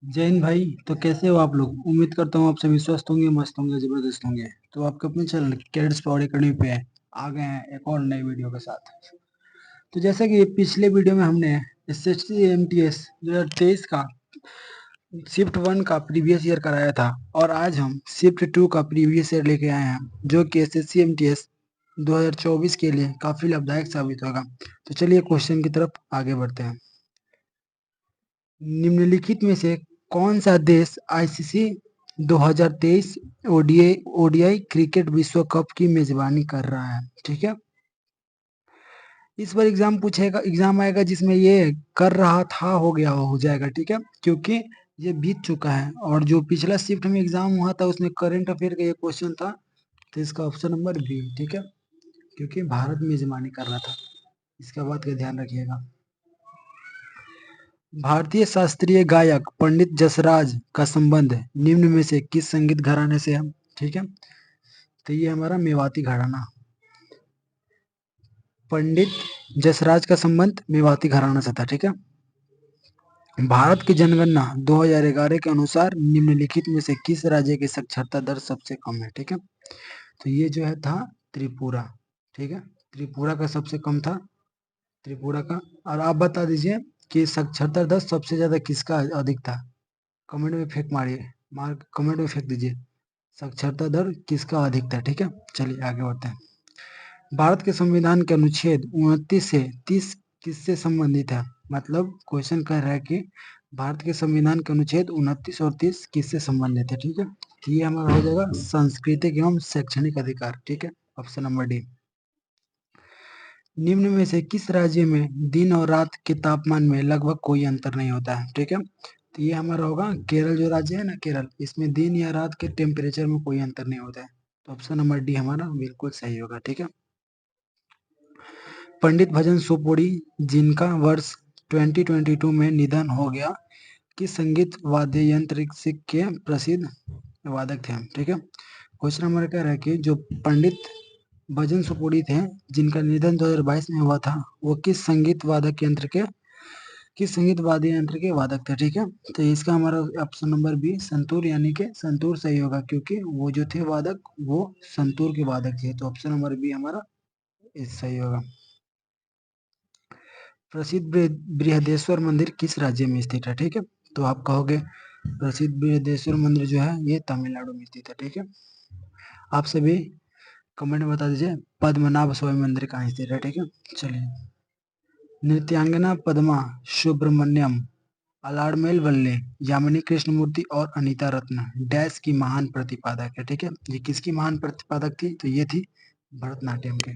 जय हिंद भाई। तो कैसे हो आप लोग? उम्मीद करता हूँ आप सभी स्वस्थ होंगे, मस्त होंगे, जबरदस्त होंगे। तो आपके अपने चैनल कैडेट्स पावर एकेडमी पे आ गए हैं एक और नई वीडियो के साथ। तो जैसा कि पिछले वीडियो में हमने एसएससी एमटीएस 2023 का शिफ्ट 1 का प्रीवियस ईयर कराया था, और आज हम शिफ्ट 2 का प्रीवियस ईयर लेके आए हैं, जो कि एसएससी एमटीएस 2024 के लिए काफी लाभदायक साबित होगा। तो चलिए क्वेश्चन की तरफ आगे बढ़ते हैं। निम्नलिखित में से कौन सा देश आईसीसी 2023 ओडीआई क्रिकेट विश्व कप की मेजबानी कर रहा है? ठीक है, इस बार एग्जाम आएगा जिसमें ये कर रहा था हो गया हो जाएगा। ठीक है, क्योंकि ये बीत चुका है, और जो पिछला शिफ्ट में एग्जाम हुआ था उसमें करंट अफेयर का ये क्वेश्चन था, तो इसका ऑप्शन नंबर बी। ठीक है, क्योंकि भारत मेजबानी कर रहा था, इसका बात का ध्यान रखिएगा। भारतीय शास्त्रीय गायक पंडित जसराज का संबंध निम्न में से किस संगीत घराने से है? ठीक है, तो ये हमारा मेवाती घराना। पंडित जसराज का संबंध मेवाती घराना से था। ठीक है, भारत की जनगणना 2011 के अनुसार निम्नलिखित में से किस राज्य की साक्षरता दर सबसे कम है? ठीक है, तो ये जो है था त्रिपुरा। ठीक है, त्रिपुरा का सबसे कम था, त्रिपुरा का। और आप बता दीजिए कि साक्षरता दर सबसे ज्यादा किसका अधिक था? कमेंट में फेंक मारिए, कमेंट में फेंक दीजिए साक्षरता दर किसका अधिक था। ठीक है, चलिए आगे बढ़ते हैं। भारत के संविधान के अनुच्छेद 29 से 30 किससे संबंधित है? मतलब क्वेश्चन कह रहा है कि भारत के संविधान के अनुच्छेद 29 और 30 किससे संबंधित है? ठीक है, तो ये हमारा हो जाएगा सांस्कृतिक एवं शैक्षणिक अधिकार। ठीक है, ऑप्शन नंबर डी। निम्न में से किस राज्य में दिन और रात के तापमान में लगभग कोई अंतर नहीं होता है? ठीक है, तो ये हमारा होगा केरल। जो राज्य है ना केरल, इसमें दिन या रात के टेम्परेचर में कोई अंतर नहीं होता है, तो ऑप्शन नंबर डी हमारा बिल्कुल सही होगा। ठीक है, पंडित भजन सुपोड़ी, जिनका वर्ष 2022 में निधन हो गया, किस संगीत वाद्य यंत्र के प्रसिद्ध वादक थे? ठीक है, क्वेश्चन नंबर कह रहा है कि जो पंडित भजन सुपोड़ी थे, जिनका निधन 2022 में हुआ था, वो किस संगीत वाद्य यंत्र के वादक थे? ठीक है, तो इसका हमारा ऑप्शन नंबर बी संतूर, यानी कि संतूर सही होगा, क्योंकि वो जो थे वादक वो संतूर के वादक थे, तो ऑप्शन नंबर बी हमारा इस सही होगा। प्रसिद्ध बृहदेश्वर मंदिर किस राज्य में स्थित है? ठीक है, तो आप कहोगे प्रसिद्ध बृहदेश्वर मंदिर जो है ये तमिलनाडु में स्थित है। ठीक है, आप सभी कमेंट में बता दीजिए पद्मनाभ स्वामी मंदिर कहाँ स्थित है। ठीक है, चलिए। नृत्यांगना पद्मा सुब्रमण्यम, अलाड़मेल वल्ले, यामिनी कृष्णमूर्ति और अनीता रत्न डैश की महान प्रतिपादक है? ठीक है, ये किसकी महान प्रतिपादक थी? तो ये थी भरतनाट्यम के,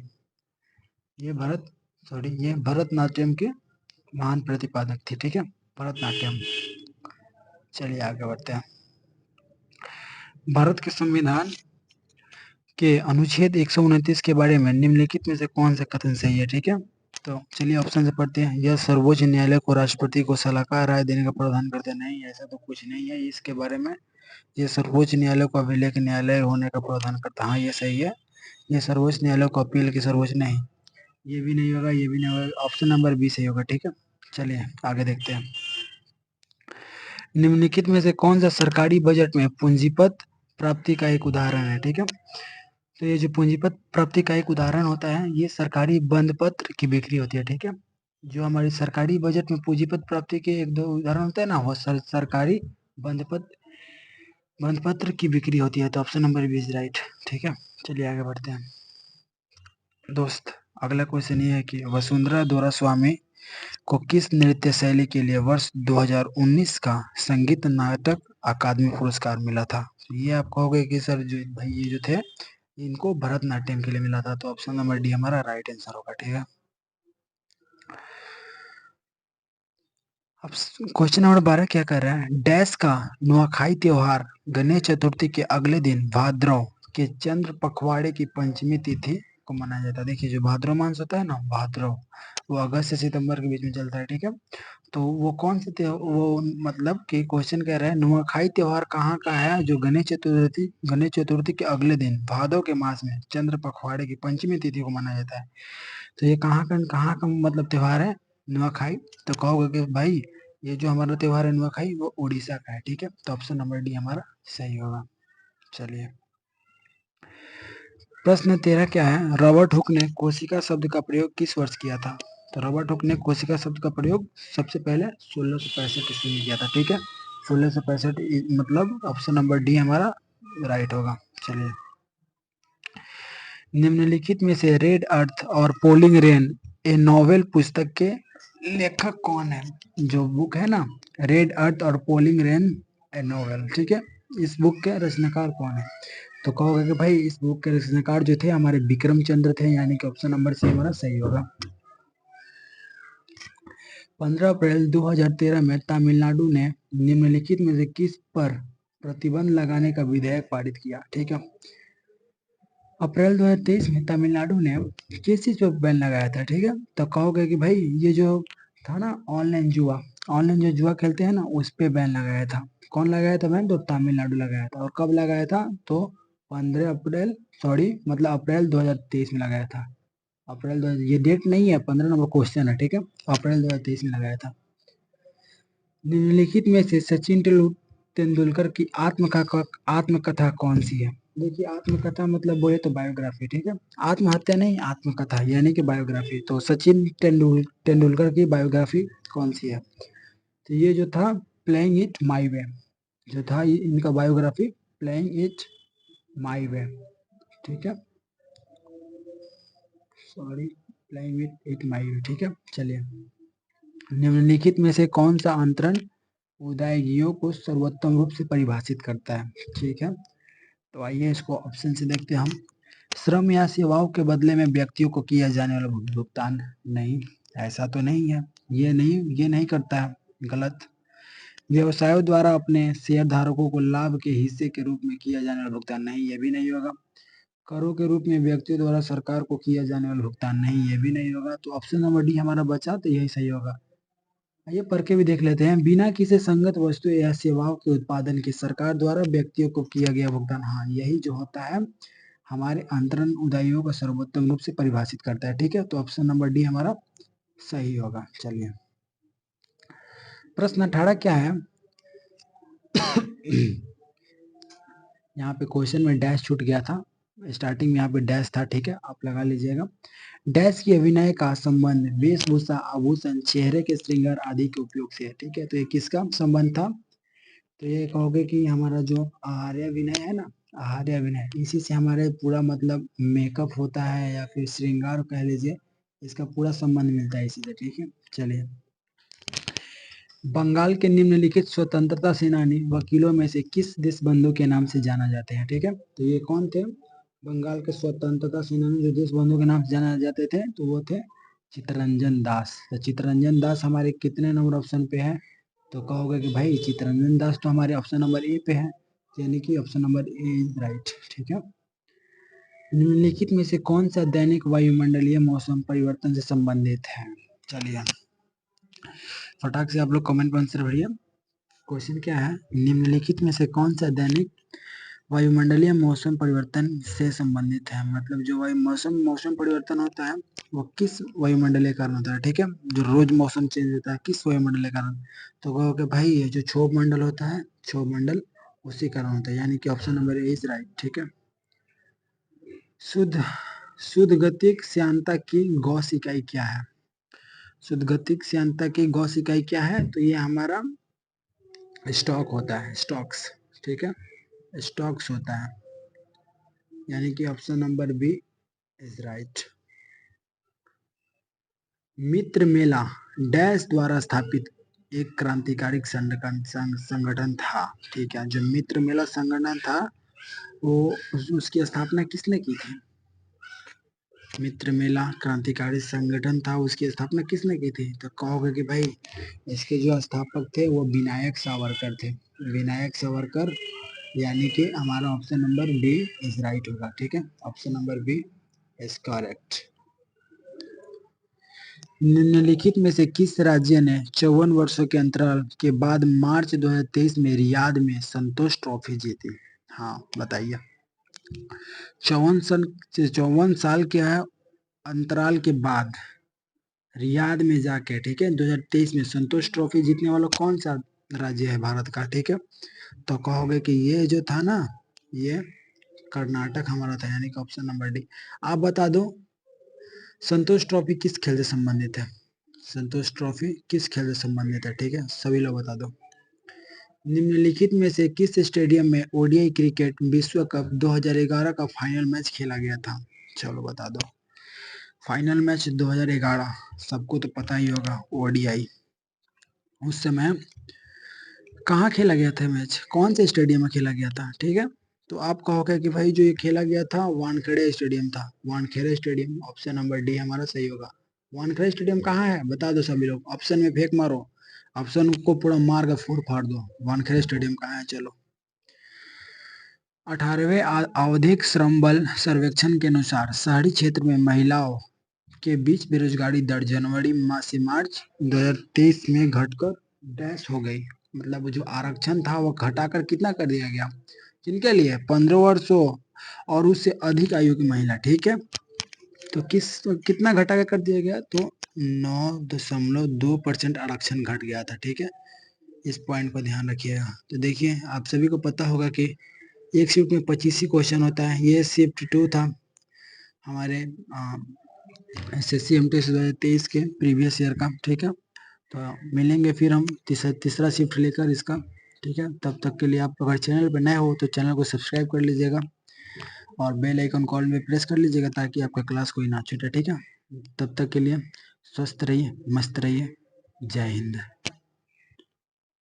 ये भरतनाट्यम के महान प्रतिपादक थी। ठीक है, भरतनाट्यम। चलिए आगे बढ़ते हैं। भारत के संविधान के अनुच्छेद 129 के बारे में निम्नलिखित में से कौन सा कथन सही है? ठीक है, तो चलिए ऑप्शन से पढ़ते हैं। यह सर्वोच्च न्यायालय को राष्ट्रपति को सलाहकार राय देने का प्रावधान करते हैं। नहीं, ऐसा तो कुछ नहीं है इसके बारे में। ये सर्वोच्च न्यायालय को अभिलेख न्यायालय होने का प्रावधान करता है। हाँ, ये सही है। ये सर्वोच्च न्यायालय को अपील की सर्वोच्च नहीं, ये भी नहीं होगा, ये भी नहीं होगा, ऑप्शन नंबर बी सही होगा। ठीक है, चलिए आगे देखते हैं। निम्नलिखित में से कौन सा सरकारी बजट में पूंजीपत प्राप्ति का एक उदाहरण है? ठीक है, तो ये जो पूंजीपत प्राप्ति का एक उदाहरण होता है, ये सरकारी बंद पत्र की बिक्री होती है। ठीक है, जो हमारी सरकारी बजट में पूंजीपत प्राप्ति के एक दो उदाहरण होते हैं ना, वो सरकारी बंद पत्र की बिक्री होती है, तो option number B is right. ठीक है, चलिए आगे बढ़ते हैं। दोस्त, अगला क्वेश्चन ये है कि वसुंधरा दोरा स्वामी को किस नृत्य शैली के लिए वर्ष 2019 का संगीत नाटक अकादमी पुरस्कार मिला था? ये आप कहोगे कि सर जो भाई ये जो थे इनको भरतनाट्यम के लिए मिला था, तो ऑप्शन नंबर डी हमारा राइट आंसर होगा। ठीक है, अब क्वेश्चन नंबर 12 क्या कर रहा है? डैश का नुआखाई त्योहार गणेश चतुर्थी के अगले दिन भाद्रव के चंद्र पखवाड़े की पंचमी तिथि को मनाया जाता है। देखिए, जो भाद्रव मास होता है ना, भाद्रव, वो अगस्त से सितंबर के बीच में चलता है। ठीक है, तो वो कौन से वो मतलब कि क्वेश्चन कह रहा है नुआखाई त्योहार कहाँ का है, जो गणेश चतुर्थी के अगले दिन भादव के मास में चंद्र पखवाड़े की पंचमी तिथि को मनाया जाता है। तो ये कहाँ का मतलब त्योहार है नुआखाई? तो कहोगे कि भाई ये जो हमारा त्योहार है नुआखाई वो उड़ीसा का है, ठीक है। तो ऑप्शन नंबर डी हमारा सही होगा। चलिए प्रश्न 13 क्या है, रॉबर्ट हुक ने कोशिका शब्द का प्रयोग किस वर्ष किया था? तो रॉबर्ट हुक ने कोशिका शब्द का प्रयोग सबसे पहले 1665 ईस्वी में किया था, ठीक है। 1665 मतलब ऑप्शन नंबर डी हमारा राइट होगा। चलिए निम्नलिखित में से रेड अर्थ और पोलिंग रेन ए नॉवेल पुस्तक के लेखक कौन है? जो बुक है ना रेड अर्थ और पोलिंग रेन ए नॉवेल, ठीक है, इस बुक के रचनाकार कौन है? तो कहोगे कि भाई इस बुक के रचनाकार जो थे हमारे विक्रम चंद्र थे, यानी कि ऑप्शन नंबर सी हमारा सही होगा। 15 अप्रैल 2013 में तमिलनाडु ने निम्नलिखित में से किस पर प्रतिबंध लगाने का विधेयक पारित किया? ठीक है, अप्रैल 2023 में तमिलनाडु ने किस चीज पर बैन लगाया था? ठीक है, तो कहोगे कि भाई ये जो था ना ऑनलाइन जो जुआ खेलते हैं ना उस पे बैन लगाया था। कौन लगाया था बैन? तो तमिलनाडु लगाया था। और कब लगाया था? तो 15 अप्रैल मतलब अप्रैल 2023 में लगाया था। अप्रैल 2000 ये डेट नहीं है, 15 नंबर क्वेश्चन है, ठीक है। अप्रैल 2023 में लगाया था। निम्नलिखित में से सचिन तेंदुलकर की आत्मकथा कौन सी है? देखिए आत्मकथा मतलब बोले तो बायोग्राफी, ठीक है। आत्महत्या नहीं, आत्मकथा यानी कि बायोग्राफी। तो सचिन तेंदुलकर की बायोग्राफी कौन सी है? तो ये जो था प्लेइंग इट माई वे, जो था इनका बायोग्राफी प्लेइंग इट माई वे, ठीक है, सॉरी प्लेइंग इट माई वे, ठीक है। चलिए निम्नलिखित में से कौन सा अंतरण उदायगियों को सर्वोत्तम रूप से परिभाषित करता है? ठीक है, तो आइए इसको ऑप्शन से देखते हैं हम। श्रम या सेवाओं के बदले में व्यक्तियों को किया जाने वाला भुगतान? नहीं, ऐसा तो नहीं है, ये नहीं करता है, गलत। व्यवसायों द्वारा अपने शेयर धारकों को लाभ के हिस्से के रूप में किया जाने वाला भुगतान? नहीं, ये भी नहीं होगा। करों के रूप में व्यक्तियों द्वारा सरकार को किया जाने वाला भुगतान? नहीं, ये भी नहीं होगा। तो ऑप्शन नंबर डी हमारा बचा, तो यही सही होगा। आइए पढ़ के भी देख लेते हैं। बिना किसी संगत वस्तु या सेवाओं के उत्पादन की सरकार द्वारा व्यक्तियों को किया गया भुगतान? हाँ, यही जो होता है हमारे अंतरण उदायों को सर्वोत्तम रूप से परिभाषित करता है, ठीक है। तो ऑप्शन नंबर डी हमारा सही होगा। चलिए प्रश्न 18 क्या है यहाँ पे क्वेश्चन में डैश छूट गया था, स्टार्टिंग में यहाँ पे डैश था, ठीक है, आप लगा लीजिएगा। डैश की अभिनय का संबंध वेशभूषा आभूषण चेहरे के श्रृंगार आदि के उपयोग से है, ठीक है। तो ये किसका संबंध था? तो ये कहोगे कि हमारा जो आहार्य विनय है ना, आहार्य विनय, इसी से हमारे पूरा मतलब मेकअप होता है या फिर श्रृंगार कह लीजिए, इसका पूरा संबंध मिलता है इसी से, ठीक है। चलिए बंगाल के निम्नलिखित स्वतंत्रता सेनानी वकीलों में से किस देशबंधु के नाम से जाना जाते हैं? ठीक है, तो ये कौन थे? बंगाल के स्वतंत्रता सेनानी जो देशबंधु के नाम से जाने जाते थे तो वो थे चित्तरंजन दास। तो चित्तरंजन दास हमारे कितने नंबर ऑप्शन पे है? तो कहोगे कि भाई चित्तरंजन दास तो हमारे ऑप्शन नंबर ए पे है, यानी कि option number A is right, ठीक है। निम्नलिखित में से कौन सा दैनिक वायुमंडलीय मौसम परिवर्तन से संबंधित है? चलिए फटाक से आप लोग कमेंट पर आंसर भरिए। क्वेश्चन क्या है, निम्नलिखित में से कौन सा दैनिक वायुमंडलीय मौसम परिवर्तन से संबंधित है? मतलब जो मौसम परिवर्तन होता है वो किस वायुमंडलीय कारण होता है? ठीक है, जो रोज मौसम चेंज होता है किस वायुमंडलीय कारण? तो कहोगे भाई ये जो क्षोभ मंडल होता है, क्षोभ मंडल उसी कारण होता है, यानी कि option number A is right, ठीक है। शुद्ध शुद्ध गतिक श्यानता की गॉस इकाई क्या है? शुद्ध गतिक श्यानता की गॉस इकाई क्या है? तो ये हमारा स्टॉक होता है, स्टॉक्स, ठीक है, स्टॉक्स होता है, यानी कि option number B is right. Mitra Mela dash द्वारा स्थापित एक क्रांतिकारी संगठन था, ठीक है। जो मित्र मेला संगठन था वो उसकी स्थापना किसने की थी? मित्र मेला क्रांतिकारी संगठन था, उसकी स्थापना किसने की थी? तो कहोगे कि भाई इसके जो स्थापक थे वो विनायक सावरकर थे, विनायक सावरकर, यानी कि हमारा option number B is right होगा, ठीक है। Option number B is correct. निम्नलिखित में से किस राज्य ने 54 वर्षों के अंतराल के बाद मार्च 2023 में रियाद में संतोष ट्रॉफी जीती? हाँ बताइए। 54 साल के अंतराल के बाद रियाद में जाके, ठीक है। 2023 में संतोष ट्रॉफी जीतने वाला कौन सा राज्य है भारत का, ठीक है। तो कहोगे कि ये जो था ना, ये कर्नाटक हमारा था, यानी कि ऑप्शन नंबर डी। आप बता दो संतोष ट्रॉफी किस खेल से संबंधित है, संतोष ट्रॉफी किस खेल से संबंधित है, ठीक है। सभी लोग बता दो। निम्नलिखित में से किस स्टेडियम में ओडीआई क्रिकेट विश्व कप 2011 का फाइनल मैच खेला गया था, चलो बता दो। फाइनल मैच 2011 सबको तो पता ही होगा, ओडीआई। उस समय कहाँ खेला गया था मैच, कौन से स्टेडियम में खेला गया था, ठीक है। तो आप कहोगे कि भाई जो ये खेला गया था वानखेड़े स्टेडियम था, Wankhede stadium, option number D हमारा सही होगा। वानखेड़े स्टेडियम कहाँ है बता दो सभी लोग, ऑप्शन में फेंक मारो, ऑप्शन को पूरा मार कर फोड़ फाड़ दो, वानखेड़े स्टेडियम कहाँ है, चलो। 18वें आवधिक श्रम बल सर्वेक्षण के अनुसार शहरी क्षेत्र में महिलाओं के बीच बेरोजगारी दर जनवरी से मार्च 2023 में घटकर डैश हो गई। मतलब जो आरक्षण था वो घटाकर कितना कर दिया गया, किनके लिए, 15 वर्षों और उससे अधिक आयु की महिला, ठीक है। तो कितना घटा कर दिया गया, तो 9.2% आरक्षण घट गया था, ठीक है। इस पॉइंट पर ध्यान रखिएगा। तो देखिए आप सभी को पता होगा कि एक शिफ्ट में 25 ही क्वेश्चन होता है, ये शिफ्ट 2 था हमारे SSC MT 2023 के प्रीवियस ईयर का, ठीक है। तो मिलेंगे फिर हम तीसरा शिफ्ट लेकर इसका, ठीक है। तब तक के लिए आप अगर चैनल पर नए हो तो चैनल को सब्सक्राइब कर लीजिएगा और बेल आइकन कॉल में प्रेस कर लीजिएगा ताकि आपका क्लास कोई ना छूटे, ठीक है। तब तक के लिए स्वस्थ रहिए, मस्त रहिए, जय हिंद।